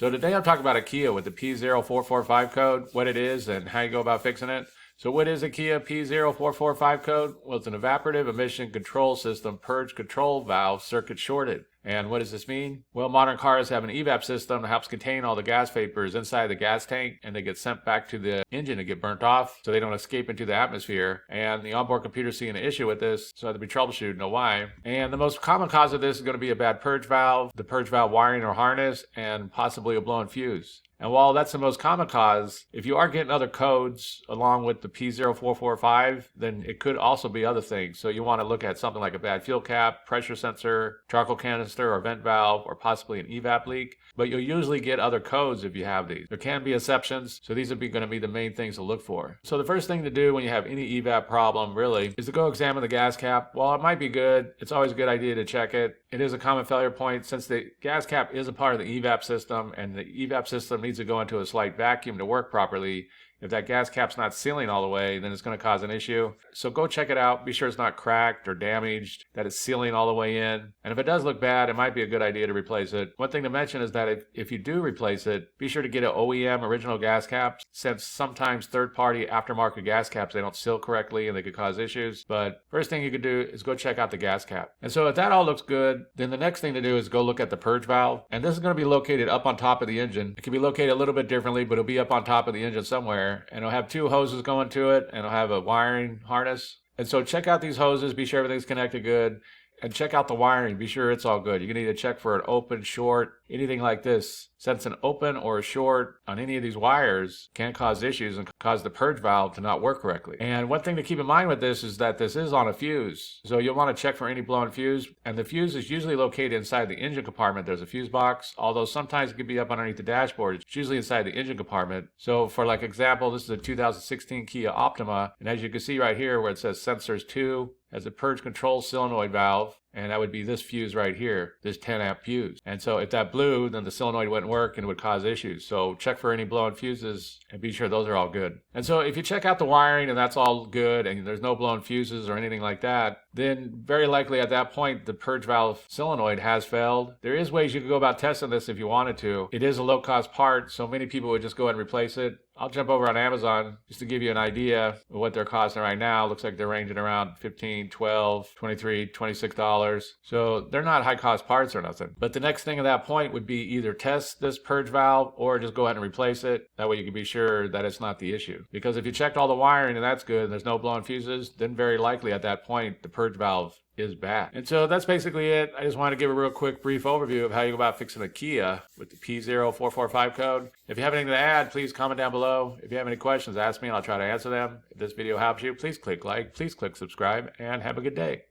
So today I'm talking about a Kia with the P0445 code, what it is and how you go about fixing it. So what is a Kia P0445 code? Well, it's an evaporative emission control system purge control valve circuit shorted. And what does this mean? Well, modern cars have an evap system that helps contain all the gas vapors inside the gas tank, and they get sent back to the engine to get burnt off so they don't escape into the atmosphere. And the onboard computer's seeing an issue with this, so I have to be troubleshooting, know why. And the most common cause of this is going to be a bad purge valve, the purge valve wiring or harness, and possibly a blown fuse. And while that's the most common cause, if you are getting other codes along with the P0445, then it could also be other things. So you want to look at something like a bad fuel cap, pressure sensor, charcoal canister, or vent valve, or possibly an evap leak. But you'll usually get other codes if you have these. There can be exceptions, so these are going to be the main things to look for. So the first thing to do when you have any evap problem, really, is to go examine the gas cap. While it might be good, it's always a good idea to check it. It is a common failure point since the gas cap is a part of the evap system, and the evap system needs to go into a slight vacuum to work properly. If that gas cap's not sealing all the way, then it's going to cause an issue. So go check it out. Be sure it's not cracked or damaged, that it's sealing all the way in. And if it does look bad, it might be a good idea to replace it. One thing to mention is that if you do replace it, be sure to get an OEM original gas cap, since sometimes third-party aftermarket gas caps, they don't seal correctly and they could cause issues. But first thing you could do is go check out the gas cap. And so if that all looks good, then the next thing to do is go look at the purge valve. And this is going to be located up on top of the engine. It can be located a little bit differently, but it'll be up on top of the engine somewhere. And it'll have two hoses going to it, and it'll have a wiring harness. And so check out these hoses, be sure everything's connected good, and check out the wiring, be sure it's all good. You're going to need to check for an open, short, anything like this. Since an open or a short on any of these wires can cause issues and cause the purge valve to not work correctly. And one thing to keep in mind with this is that this is on a fuse. So you'll want to check for any blown fuse. And the fuse is usually located inside the engine compartment. There's a fuse box, although sometimes it can be up underneath the dashboard. It's usually inside the engine compartment. So for like example, this is a 2016 Kia Optima. And as you can see right here where it says sensors 2, has a purge control solenoid valve, and that would be this fuse right here, this 10 amp fuse. And so if that blew, then the solenoid wouldn't work and it would cause issues. So check for any blown fuses and be sure those are all good. And so if you check out the wiring and that's all good and there's no blown fuses or anything like that, then very likely at that point the purge valve solenoid has failed. There is ways you can go about testing this if you wanted to. It is a low cost part, so many people would just go ahead and replace it. I'll jump over on Amazon just to give you an idea of what they're costing right now. Looks like they're ranging around $15, $12, $23, $26. So they're not high cost parts or nothing. But the next thing at that point would be either test this purge valve or just go ahead and replace it. That way you can be sure that it's not the issue. Because if you checked all the wiring and that's good and there's no blown fuses, then very likely at that point the purge valve is bad. And so that's basically it. I just wanted to give a real quick brief overview of how you go about fixing a Kia with the P0445 code. If you have anything to add, please comment down below. If you have any questions, ask me and I'll try to answer them. If this video helps you, please click like, please click subscribe, and have a good day.